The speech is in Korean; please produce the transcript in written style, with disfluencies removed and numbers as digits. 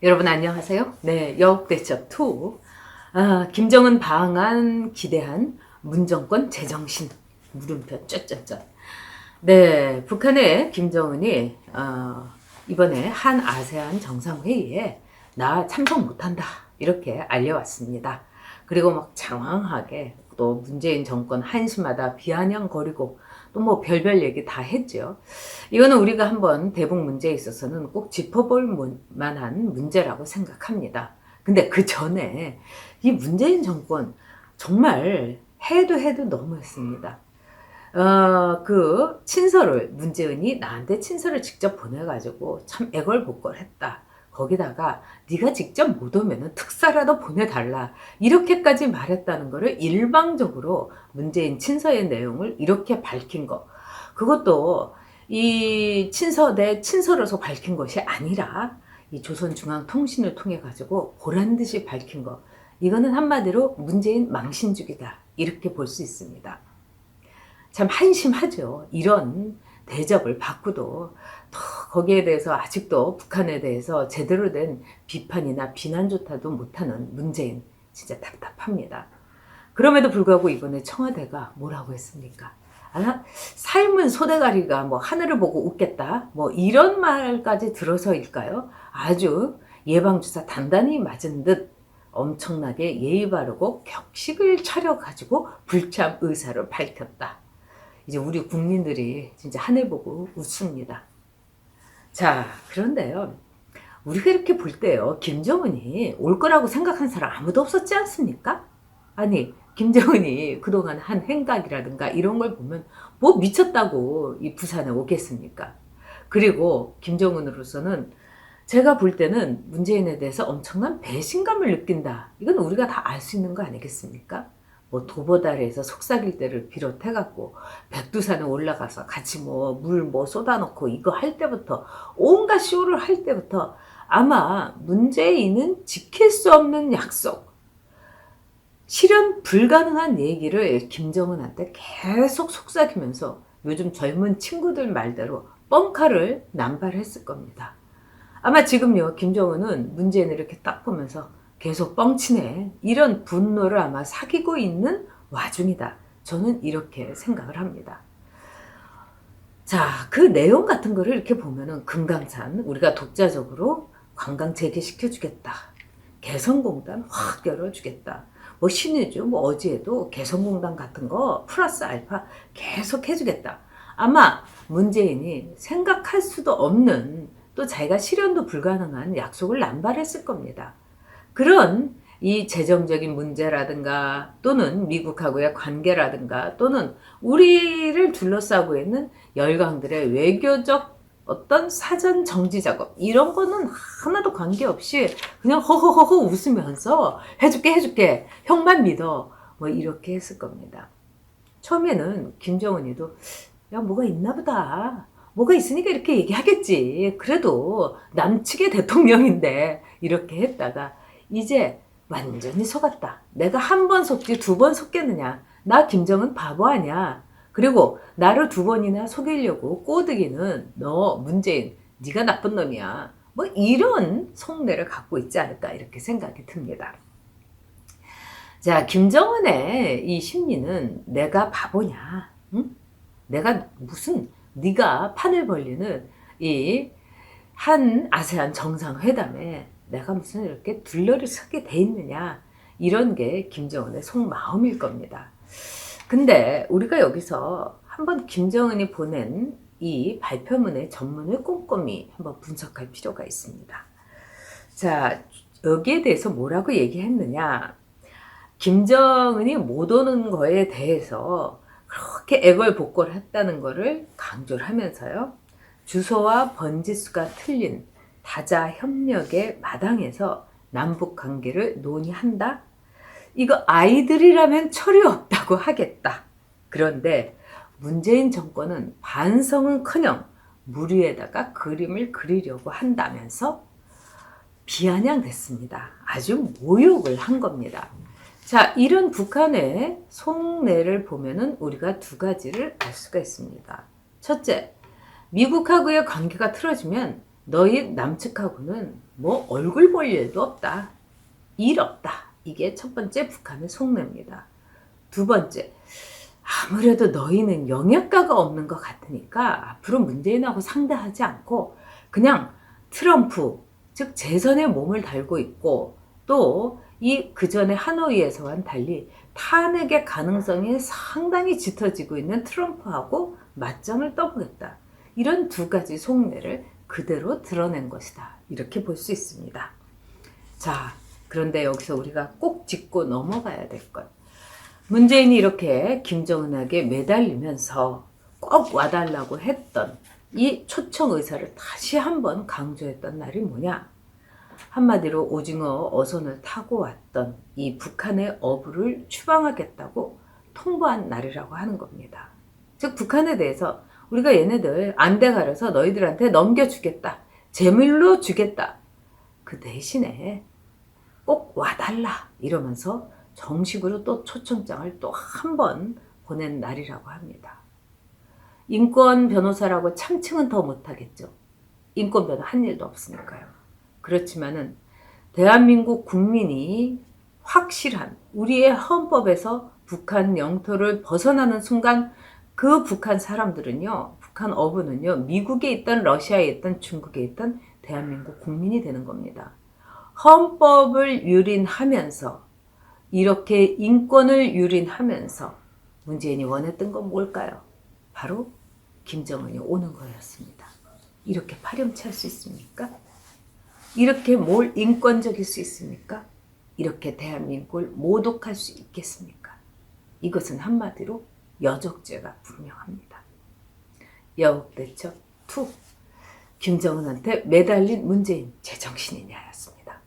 여러분 안녕하세요. 네, 여국대첩2 김정은 방한 기대한 문정권 제정신 물음표 쩌쩌쩌. 네, 북한의 김정은이 이번에 한 아세안 정상회의에 나 참석 못한다 이렇게 알려왔습니다. 그리고 막 장황하게 또 문재인 정권 한심하다 비아냥거리고 또 뭐 별별 얘기 다 했죠. 이거는 우리가 한번 대북 문제에 있어서는 꼭 짚어볼 만한 문제라고 생각합니다. 근데 그 전에 이 문재인 정권 정말 해도 너무했습니다. 그 친서를 문재인이 나한테 친서를 직접 보내가지고 참 애걸복걸했다. 거기다가 네가 직접 못 오면은 특사라도 보내달라 이렇게까지 말했다는 거를 일방적으로 문재인 친서의 내용을 이렇게 밝힌 거, 그것도 이 친서 내 친서로서 밝힌 것이 아니라 이 조선중앙통신을 통해 가지고 보란 듯이 밝힌 거, 이거는 한마디로 문재인 망신주기다 이렇게 볼 수 있습니다. 참 한심하죠. 이런 대접을 받고도 거기에 대해서 아직도 북한에 대해서 제대로 된 비판이나 비난조차도 못하는 문재인, 진짜 답답합니다. 그럼에도 불구하고 이번에 청와대가 뭐라고 했습니까? 삶은 소대가리가 뭐 하늘을 보고 웃겠다 뭐 이런 말까지 들어서일까요? 아주 예방주사 단단히 맞은 듯 엄청나게 예의 바르고 격식을 차려가지고 불참 의사를 밝혔다. 이제 우리 국민들이 진짜 하늘 보고 웃습니다. 자, 그런데요, 우리가 이렇게 볼 때요, 김정은이 올 거라고 생각한 사람 아무도 없었지 않습니까? 아니, 김정은이 그동안 한 행각이라든가 이런 걸 보면 뭐 미쳤다고 이 부산에 오겠습니까? 그리고 김정은으로서는 제가 볼 때는 문재인에 대해서 엄청난 배신감을 느낀다. 이건 우리가 다 알 수 있는 거 아니겠습니까? 뭐 도보다리에서 속삭일 때를 비롯해갖고 백두산에 올라가서 같이 뭐 물 뭐 쏟아놓고 이거 할 때부터 온갖 쇼를 할 때부터 아마 문재인은 지킬 수 없는 약속, 실현 불가능한 얘기를 김정은한테 계속 속삭이면서 요즘 젊은 친구들 말대로 뻥카를 남발했을 겁니다. 아마 지금요 김정은은 문재인을 이렇게 딱 보면서 계속 뻥치네 이런 분노를 아마 사귀고 있는 와중이다. 저는 이렇게 생각을 합니다. 자, 그 내용 같은 거를 이렇게 보면은 금강산 우리가 독자적으로 관광 재개시켜주겠다. 개성공단 확 열어주겠다. 뭐 신의주 뭐 어제도 개성공단 같은 거 플러스 알파 계속 해주겠다. 아마 문재인이 생각할 수도 없는 또 자기가 실현도 불가능한 약속을 남발했을 겁니다. 그런 이 재정적인 문제라든가 또는 미국하고의 관계라든가 또는 우리를 둘러싸고 있는 열강들의 외교적 어떤 사전 정지 작업 이런 거는 하나도 관계없이 그냥 허허허허 웃으면서 해줄게 형만 믿어 뭐 이렇게 했을 겁니다. 처음에는 김정은이도 야 뭐가 있나 보다, 뭐가 있으니까 이렇게 얘기하겠지, 그래도 남측의 대통령인데 이렇게 했다가 이제 완전히 속았다. 내가 한 번 속지 두 번 속겠느냐. 나 김정은 바보 아니야. 그리고 나를 두 번이나 속이려고 꼬드기는 너 문재인 네가 나쁜 놈이야. 뭐 이런 속내를 갖고 있지 않을까 이렇게 생각이 듭니다. 자, 김정은의 이 심리는 내가 바보냐. 응? 내가 무슨 네가 판을 벌리는 이 한 아세안 정상회담에 내가 무슨 이렇게 둘러를 서게 돼 있느냐 이런 게 김정은의 속마음일 겁니다. 근데 우리가 여기서 한번 김정은이 보낸 이 발표문의 전문을 꼼꼼히 한번 분석할 필요가 있습니다. 자, 여기에 대해서 뭐라고 얘기했느냐, 김정은이 못 오는 거에 대해서 그렇게 애걸복걸 했다는 거를 강조를 하면서요, 주소와 번지수가 틀린 다자 협력의 마당에서 남북 관계를 논의한다? 이거 아이들이라면 철이 없다고 하겠다. 그런데 문재인 정권은 반성은커녕 물 위에다가 그림을 그리려고 한다면서 비아냥됐습니다. 아주 모욕을 한 겁니다. 자, 이런 북한의 속내를 보면은 우리가 두 가지를 알 수가 있습니다. 첫째, 미국하고의 관계가 틀어지면 너희 남측하고는 뭐 얼굴 볼 일도 없다. 일 없다. 이게 첫 번째 북한의 속내입니다. 두 번째, 아무래도 너희는 영향가가 없는 것 같으니까 앞으로 문재인하고 상대하지 않고 그냥 트럼프, 즉 재선에 몸을 달고 있고 또 이 그전에 하노이에서와는 달리 탄핵의 가능성이 상당히 짙어지고 있는 트럼프하고 맞짱을 떠보겠다. 이런 두 가지 속내를 그대로 드러낸 것이다. 이렇게 볼 수 있습니다. 자, 그런데 여기서 우리가 꼭 짚고 넘어가야 될 것. 문재인이 이렇게 김정은에게 매달리면서 꼭 와달라고 했던 이 초청 의사를 다시 한번 강조했던 날이 뭐냐? 한마디로 오징어 어선을 타고 왔던 이 북한의 어부를 추방하겠다고 통보한 날이라고 하는 겁니다. 즉 북한에 대해서 우리가 얘네들 안대 가려서 너희들한테 넘겨주겠다. 제물로 주겠다. 그 대신에 꼭 와달라 이러면서 정식으로 또 초청장을 또 한 번 보낸 날이라고 합니다. 인권 변호사라고 참칭은 더 못하겠죠. 인권 변호 한 일도 없으니까요. 그렇지만은 대한민국 국민이 확실한 우리의 헌법에서 북한 영토를 벗어나는 순간 그 북한 사람들은요, 북한 어부는요, 미국에 있던 러시아에 있던 중국에 있던 대한민국 국민이 되는 겁니다. 헌법을 유린하면서 이렇게 인권을 유린하면서 문재인이 원했던 건 뭘까요? 바로 김정은이 오는 거였습니다. 이렇게 파렴치할 수 있습니까? 이렇게 뭘 인권적일 수 있습니까? 이렇게 대한민국을 모독할 수 있겠습니까? 이것은 한마디로 여적죄가 분명합니다. 여옥대첩 2. 김정은한테 매달린 문재인 제정신이냐였습니다.